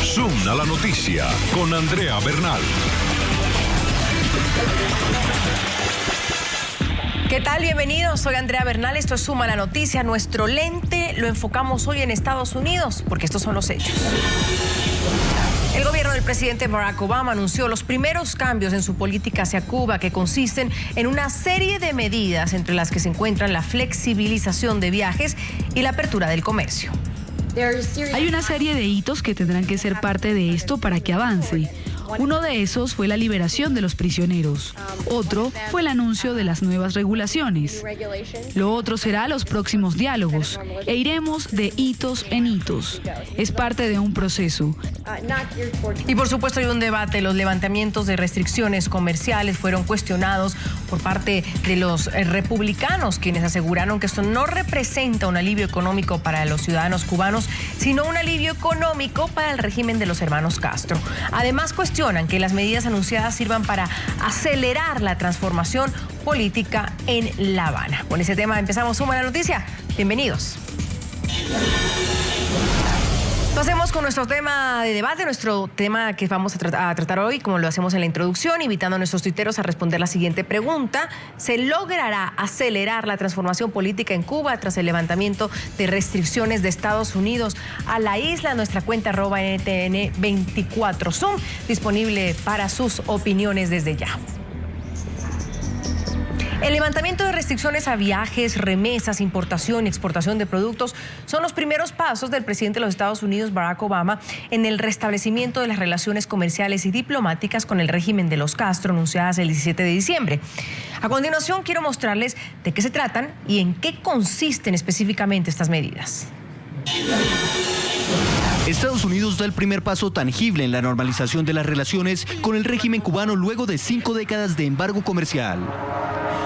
Zoom a la noticia con Andrea Bernal. ¿Qué tal? Bienvenidos, soy Andrea Bernal, esto es Zoom a la noticia. Nuestro lente lo enfocamos hoy en Estados Unidos, porque estos son los hechos. El gobierno del presidente Barack Obama anunció los primeros cambios en su política hacia Cuba, que consisten en una serie de medidas entre las que se encuentran la flexibilización de viajes y la apertura del comercio. Hay una serie de hitos que tendrán que ser parte de esto para que avance. Uno de esos fue la liberación de los prisioneros. Otro fue el anuncio de las nuevas regulaciones. Lo otro será los próximos diálogos e iremos de hitos en hitos. Es parte de un proceso. Y por supuesto hay un debate. Los levantamientos de restricciones comerciales fueron cuestionados por parte de los republicanos, quienes aseguraron que esto no representa un alivio económico para los ciudadanos cubanos, sino un alivio económico para el régimen de los hermanos Castro. Además, cuestionan que las medidas anunciadas sirvan para acelerar la transformación política en La Habana. Con ese tema empezamos Suma la Noticia. Bienvenidos. Pasemos con nuestro tema de debate, nuestro tema que vamos a tratar hoy, como lo hacemos en la introducción, invitando a nuestros tuiteros a responder la siguiente pregunta. ¿Se logrará acelerar la transformación política en Cuba tras el levantamiento de restricciones de Estados Unidos a la isla? Nuestra cuenta @NTN24 Zoom, disponible para sus opiniones desde ya. El levantamiento de restricciones a viajes, remesas, importación y exportación de productos son los primeros pasos del presidente de los Estados Unidos, Barack Obama, en el restablecimiento de las relaciones comerciales y diplomáticas con el régimen de los Castro, anunciadas el 17 de diciembre. A continuación, quiero mostrarles de qué se tratan y en qué consisten específicamente estas medidas. Estados Unidos da el primer paso tangible en la normalización de las relaciones con el régimen cubano luego de 5 décadas de embargo comercial.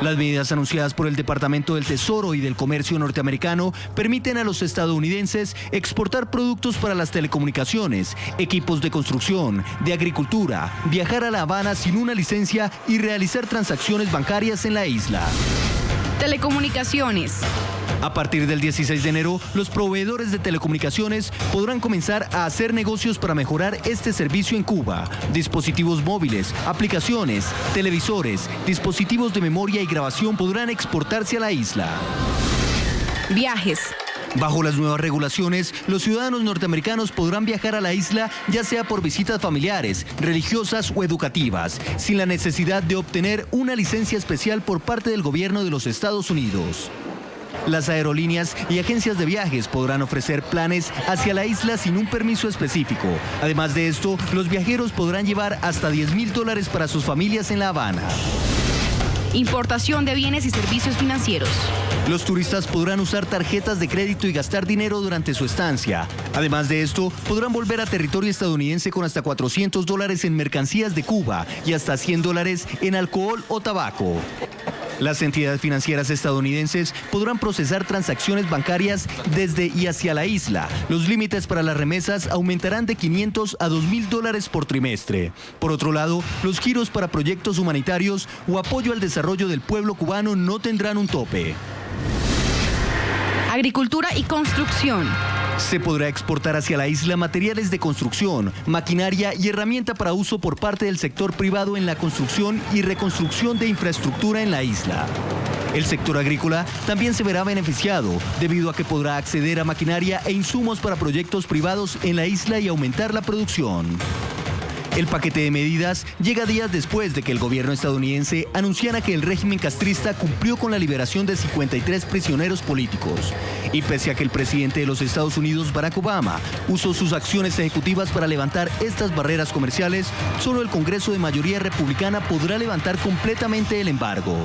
Las medidas anunciadas por el Departamento del Tesoro y del Comercio norteamericano permiten a los estadounidenses exportar productos para las telecomunicaciones, equipos de construcción, de agricultura, viajar a La Habana sin una licencia y realizar transacciones bancarias en la isla. Telecomunicaciones. A partir del 16 de enero, los proveedores de telecomunicaciones podrán comenzar a hacer negocios para mejorar este servicio en Cuba. Dispositivos móviles, aplicaciones, televisores, dispositivos de memoria y grabación podrán exportarse a la isla. Viajes. Bajo las nuevas regulaciones, los ciudadanos norteamericanos podrán viajar a la isla ya sea por visitas familiares, religiosas o educativas, sin la necesidad de obtener una licencia especial por parte del gobierno de los Estados Unidos. Las aerolíneas y agencias de viajes podrán ofrecer planes hacia la isla sin un permiso específico. Además de esto, los viajeros podrán llevar hasta $10,000 para sus familias en La Habana. Importación de bienes y servicios financieros. Los turistas podrán usar tarjetas de crédito y gastar dinero durante su estancia. Además de esto, podrán volver a territorio estadounidense con hasta $400 en mercancías de Cuba y hasta $100 en alcohol o tabaco. Las entidades financieras estadounidenses podrán procesar transacciones bancarias desde y hacia la isla. Los límites para las remesas aumentarán de $500 a $2,000 por trimestre. Por otro lado, los giros para proyectos humanitarios o apoyo al desarrollo del pueblo cubano no tendrán un tope. Agricultura y construcción. Se podrá exportar hacia la isla materiales de construcción, maquinaria y herramienta para uso por parte del sector privado en la construcción y reconstrucción de infraestructura en la isla. El sector agrícola también se verá beneficiado, debido a que podrá acceder a maquinaria e insumos para proyectos privados en la isla y aumentar la producción. El paquete de medidas llega días después de que el gobierno estadounidense anunciara que el régimen castrista cumplió con la liberación de 53 prisioneros políticos. Y pese a que el presidente de los Estados Unidos, Barack Obama, usó sus acciones ejecutivas para levantar estas barreras comerciales, solo el Congreso de mayoría republicana podrá levantar completamente el embargo.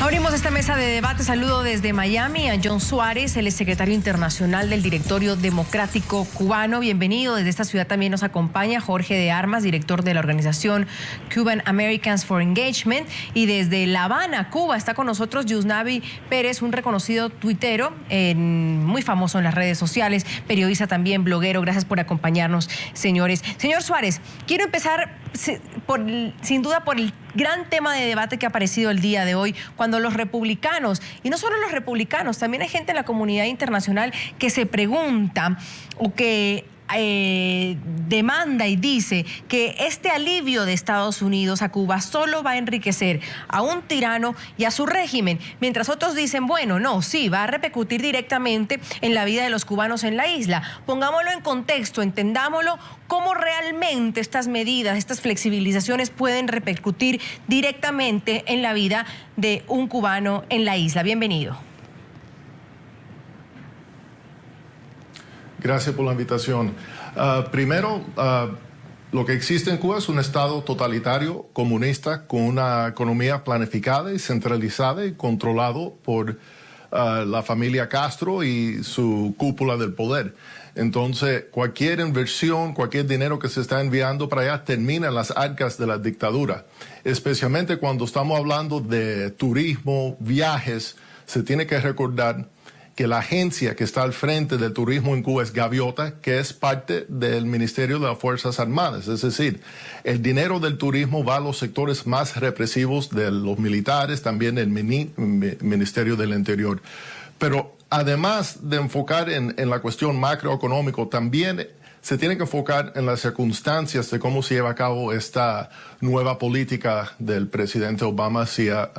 Abrimos esta mesa de debate. Saludo desde Miami a John Suárez, el secretario internacional del Directorio Democrático Cubano. Bienvenido. Desde esta ciudad también nos acompaña Jorge de Armas, director de la organización Cuban Americans for Engagement. Y desde La Habana, Cuba, está con nosotros Yusnavi Pérez, un reconocido tuitero, muy famoso en las redes sociales, periodista también, bloguero. Gracias por acompañarnos, señores. Señor Suárez, quiero empezar sin duda por el gran tema de debate que ha aparecido el día de hoy, cuando los republicanos, y no solo los republicanos, también hay gente en la comunidad internacional que se pregunta o que demanda y dice que este alivio de Estados Unidos a Cuba solo va a enriquecer a un tirano y a su régimen, mientras otros dicen, bueno, no, sí, va a repercutir directamente en la vida de los cubanos en la isla. Pongámoslo en contexto, entendámoslo, cómo realmente estas medidas, estas flexibilizaciones pueden repercutir directamente en la vida de un cubano en la isla. Bienvenido. Gracias por la invitación. Primero, lo que existe en Cuba es un Estado totalitario, comunista, con una economía planificada y centralizada y controlado por la familia Castro y su cúpula del poder. Entonces, cualquier inversión, cualquier dinero que se está enviando para allá termina en las arcas de la dictadura. Especialmente cuando estamos hablando de turismo, viajes, se tiene que recordar que la agencia que está al frente del turismo en Cuba es Gaviota, que es parte del Ministerio de las Fuerzas Armadas. Es decir, el dinero del turismo va a los sectores más represivos de los militares, también el Ministerio del Interior. Pero además de enfocar en la cuestión macroeconómica, también se tiene que enfocar en las circunstancias de cómo se lleva a cabo esta nueva política del presidente Obama hacia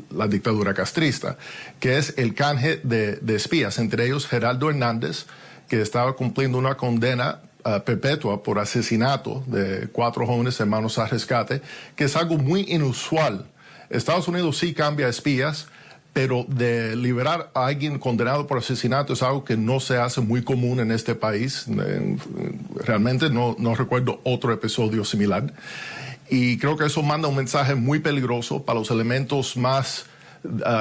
la dictadura castrista, que es el canje de espías, entre ellos Geraldo Hernández, que estaba cumpliendo una condena perpetua por asesinato de 4 jóvenes hermanos a rescate, que es algo muy inusual. Estados Unidos sí cambia espías, pero de liberar a alguien condenado por asesinato es algo que no se hace muy común en este país. Realmente no recuerdo otro episodio similar. Y creo que eso manda un mensaje muy peligroso para los elementos más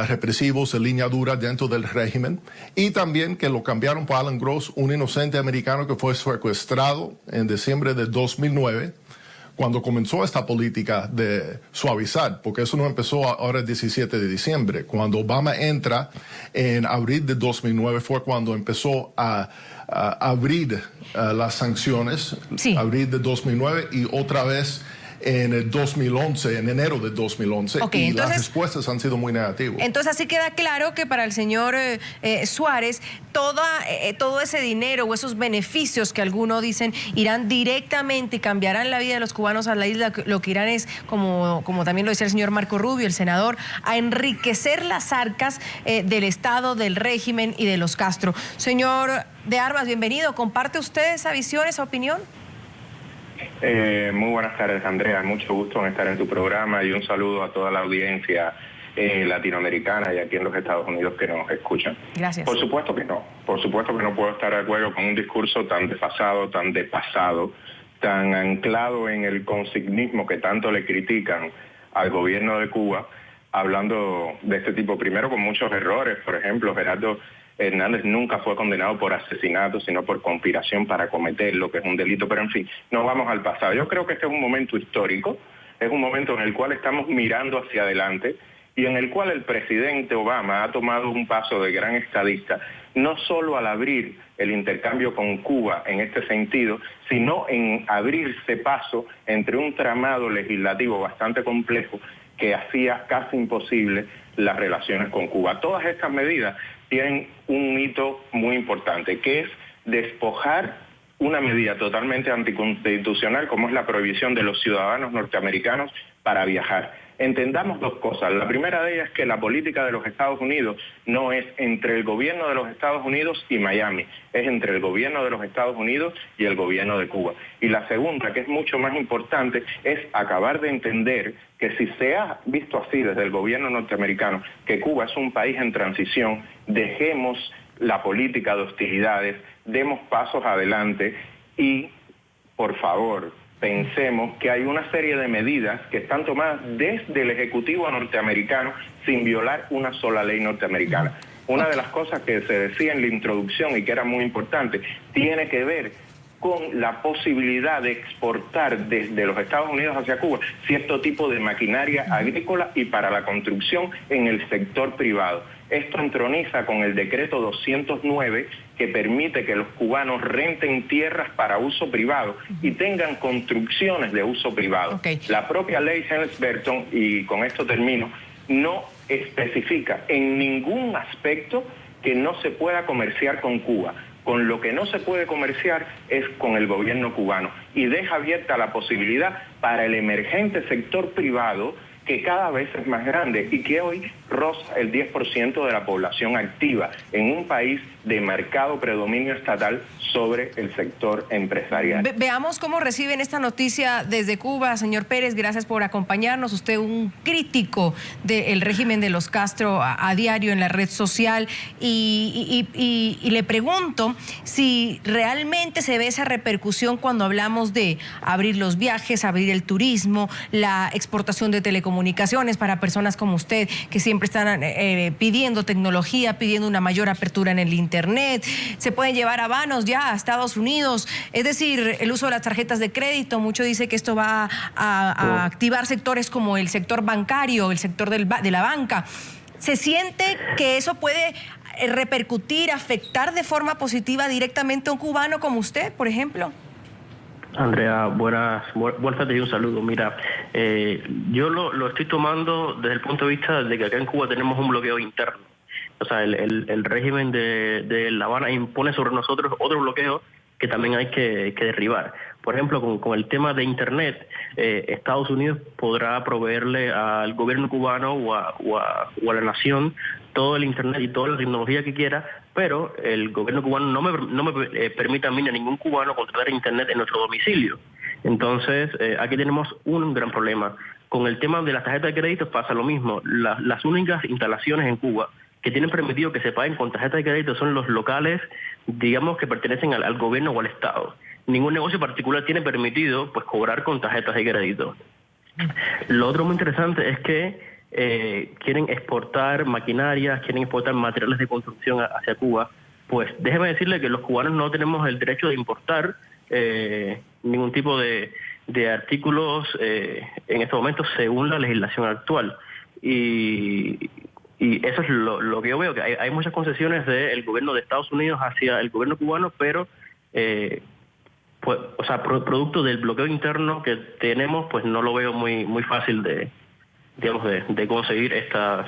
represivos de línea dura dentro del régimen. Y también que lo cambiaron por Alan Gross, un inocente americano que fue secuestrado en diciembre de 2009. Cuando comenzó esta política de suavizar, porque eso no empezó ahora el 17 de diciembre. Cuando Obama entra en abril de 2009 fue cuando empezó a abrir las sanciones, sí. Abril de 2009 y otra vez en el 2011, en enero de 2011, okay, y entonces, las respuestas han sido muy negativas. Entonces así queda claro que para el señor Suárez, todo ese dinero o esos beneficios que algunos dicen irán directamente y cambiarán la vida de los cubanos a la isla, lo que irán es, como también lo decía el señor Marco Rubio, el senador, a enriquecer las arcas del Estado, del régimen y de los Castro. Señor de Armas, bienvenido. ¿Comparte usted esa visión, esa opinión? Muy buenas tardes, Andrea. Mucho gusto en estar en tu programa y un saludo a toda la audiencia latinoamericana y aquí en los Estados Unidos que nos escuchan. Gracias. Por supuesto que no puedo estar de acuerdo con un discurso tan desfasado, tan despasado, tan anclado en el consignismo que tanto le critican al gobierno de Cuba, hablando de este tipo, primero con muchos errores. Por ejemplo, Geraldo Hernández nunca fue condenado por asesinato, sino por conspiración para cometerlo, que es un delito, pero en fin, nos vamos al pasado. Yo creo que este es un momento histórico, es un momento en el cual estamos mirando hacia adelante y en el cual el presidente Obama ha tomado un paso de gran estadista, no solo al abrir el intercambio con Cuba en este sentido, sino en abrirse paso entre un tramado legislativo bastante complejo que hacía casi imposible las relaciones con Cuba. Todas estas medidas tienen un hito muy importante, que es despojar una medida totalmente anticonstitucional como es la prohibición de los ciudadanos norteamericanos para viajar. Entendamos dos cosas. La primera de ellas es que la política de los Estados Unidos no es entre el gobierno de los Estados Unidos y Miami, es entre el gobierno de los Estados Unidos y el gobierno de Cuba. Y la segunda, que es mucho más importante, es acabar de entender que si se ha visto así desde el gobierno norteamericano, que Cuba es un país en transición, dejemos la política de hostilidades, demos pasos adelante y, por favor, pensemos que hay una serie de medidas que están tomadas desde el Ejecutivo norteamericano sin violar una sola ley norteamericana. Una de las cosas que se decía en la introducción y que era muy importante, tiene que ver con la posibilidad de exportar desde los Estados Unidos hacia Cuba cierto tipo de maquinaria agrícola y para la construcción en el sector privado. Esto entroniza con el decreto 209 que permite que los cubanos renten tierras para uso privado y tengan construcciones de uso privado. Okay. La propia ley Helms-Burton, y con esto termino, no especifica en ningún aspecto que no se pueda comerciar con Cuba. Con lo que no se puede comerciar es con el gobierno cubano y deja abierta la posibilidad para el emergente sector privado que cada vez es más grande y que hoy roza el 10% de la población activa en un país de marcado predominio estatal sobre el sector empresarial. Veamos cómo reciben esta noticia desde Cuba. Señor Pérez, gracias por acompañarnos. Usted un crítico del régimen de los Castro a diario en la red social y le pregunto si realmente se ve esa repercusión cuando hablamos de abrir los viajes, abrir el turismo, la exportación de telecomunicaciones para personas como usted que siempre están pidiendo tecnología, pidiendo una mayor apertura en el Internet. Se pueden llevar habanos ya a Estados Unidos. Es decir, el uso de las tarjetas de crédito. Mucho dice que esto va a activar sectores como el sector bancario, el sector de la banca. ¿Se siente que eso puede repercutir, afectar de forma positiva directamente a un cubano como usted, por ejemplo? Andrea, buenas tardes y un saludo. Mira, yo lo estoy tomando desde el punto de vista de que acá en Cuba tenemos un bloqueo interno. O sea, el régimen de La Habana impone sobre nosotros otro bloqueo que también hay que derribar. Por ejemplo, con el tema de Internet, Estados Unidos podrá proveerle al gobierno cubano o a la nación todo el Internet y toda la tecnología que quiera, pero el gobierno cubano no me permite a mí ni a ningún cubano contratar Internet en nuestro domicilio. Entonces, aquí tenemos un gran problema. Con el tema de las tarjetas de crédito pasa lo mismo. Las únicas instalaciones en Cuba que tienen permitido que se paguen con tarjetas de crédito son los locales, digamos, que pertenecen al gobierno o al Estado. Ningún negocio particular tiene permitido pues cobrar con tarjetas de crédito. Lo otro muy interesante es que quieren exportar maquinarias, quieren exportar materiales de construcción hacia Cuba. Pues déjeme decirle que los cubanos no tenemos el derecho de importar ningún tipo de artículos en estos momentos según la legislación actual. Y eso es lo que yo veo, que hay muchas concesiones del gobierno de Estados Unidos hacia el gobierno cubano, pero pues, o sea, producto del bloqueo interno que tenemos, pues no lo veo muy fácil de conseguir estas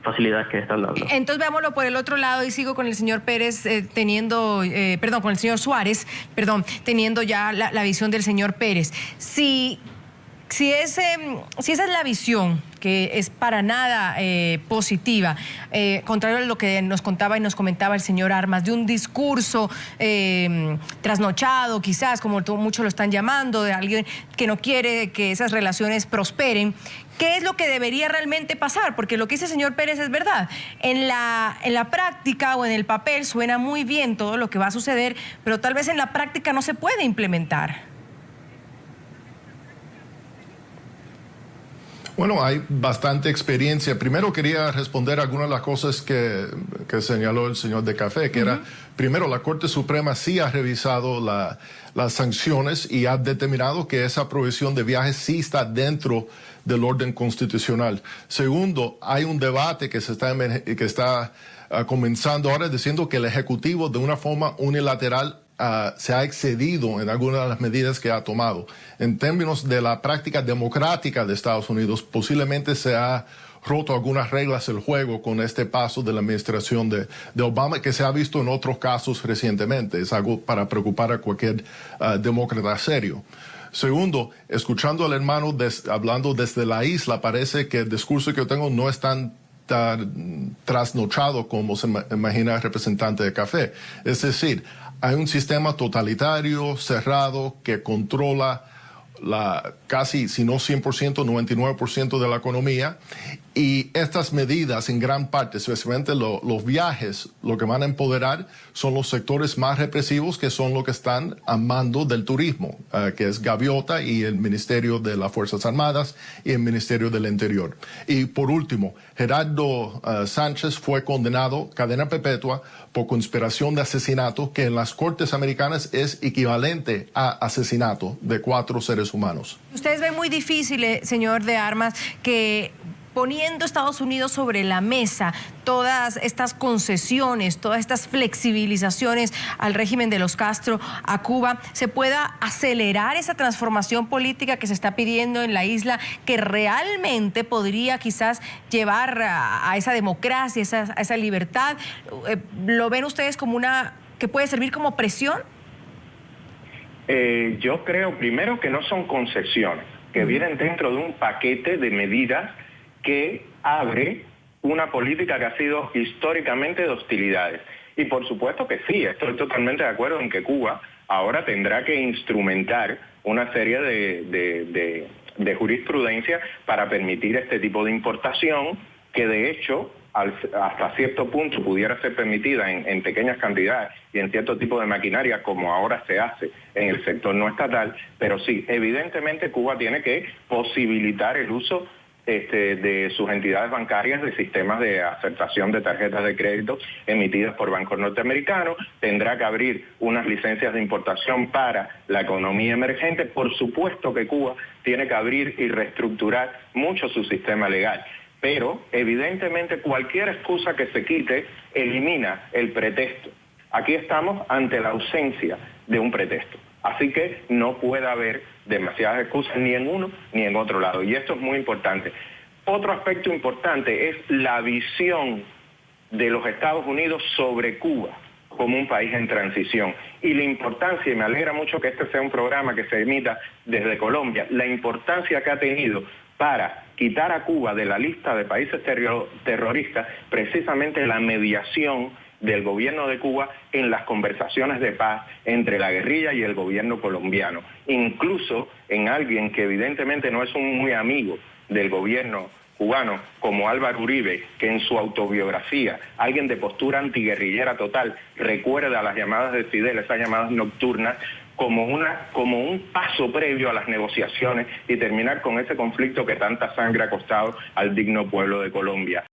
facilidades que están dando. Entonces veámoslo por el otro lado y sigo con el señor Pérez con el señor Suárez, teniendo ya la visión del señor Pérez. Si esa es la visión, que es para nada positiva, contrario a lo que nos contaba y nos comentaba el señor Armas, de un discurso trasnochado, quizás, como muchos lo están llamando, de alguien que no quiere que esas relaciones prosperen, ¿qué es lo que debería realmente pasar? Porque lo que dice el señor Pérez es verdad. En la práctica o en el papel suena muy bien todo lo que va a suceder, pero tal vez en la práctica no se puede implementar. Bueno, hay bastante experiencia. Primero quería responder algunas de las cosas que señaló el señor de Café, que era, primero, la Corte Suprema sí ha revisado las sanciones y ha determinado que esa prohibición de viajes sí está dentro del orden constitucional. Segundo, hay un debate que está comenzando ahora diciendo que el Ejecutivo de una forma unilateral se ha excedido en algunas de las medidas que ha tomado. En términos de la práctica democrática de Estados Unidos, posiblemente se ha roto algunas reglas del juego con este paso de la administración de Obama, que se ha visto en otros casos recientemente. Es algo para preocupar a cualquier demócrata serio. Segundo, escuchando al hermano hablando desde la isla, parece que el discurso que yo tengo no es tan trasnochado como se imagina el representante de Café. Es decir, hay un sistema totalitario, cerrado, que controla casi, si no 100%, 99% de la economía. Y estas medidas, en gran parte, especialmente los viajes, lo que van a empoderar son los sectores más represivos, que son los que están a mando del turismo, que es Gaviota y el Ministerio de las Fuerzas Armadas y el Ministerio del Interior. Y por último, Gerardo Sánchez fue condenado a cadena perpetua por conspiración de asesinato, que en las cortes americanas es equivalente a asesinato de 4 seres humanos. Ustedes ven muy difícil, señor de Armas, que poniendo Estados Unidos sobre la mesa todas estas concesiones, todas estas flexibilizaciones al régimen de los Castro, a Cuba, se pueda acelerar esa transformación política que se está pidiendo en la isla, que realmente podría quizás llevar a esa democracia, a esa libertad. ¿Lo ven ustedes como que puede servir como presión? Yo creo primero que no son concesiones, que vienen dentro de un paquete de medidas que abre una política que ha sido históricamente de hostilidades. Y por supuesto que sí, estoy totalmente de acuerdo en que Cuba ahora tendrá que instrumentar una serie de jurisprudencia para permitir este tipo de importación, que de hecho hasta cierto punto pudiera ser permitida en pequeñas cantidades y en cierto tipo de maquinaria, como ahora se hace en el sector no estatal. Pero sí, evidentemente Cuba tiene que posibilitar el uso de sus entidades bancarias de sistemas de aceptación de tarjetas de crédito emitidas por bancos norteamericanos. Tendrá que abrir unas licencias de importación para la economía emergente. Por supuesto que Cuba tiene que abrir y reestructurar mucho su sistema legal. Pero evidentemente cualquier excusa que se quite elimina el pretexto. Aquí estamos ante la ausencia de un pretexto. Así que no puede haber demasiadas excusas ni en uno ni en otro lado. Y esto es muy importante. Otro aspecto importante es la visión de los Estados Unidos sobre Cuba como un país en transición. Y la importancia, y me alegra mucho que este sea un programa que se emita desde Colombia, la importancia que ha tenido para quitar a Cuba de la lista de países terroristas, precisamente la mediación del gobierno de Cuba en las conversaciones de paz entre la guerrilla y el gobierno colombiano. Incluso en alguien que evidentemente no es un muy amigo del gobierno cubano, como Álvaro Uribe, que en su autobiografía, alguien de postura antiguerrillera total, recuerda las llamadas de Fidel, esas llamadas nocturnas, como un paso previo a las negociaciones y terminar con ese conflicto que tanta sangre ha costado al digno pueblo de Colombia.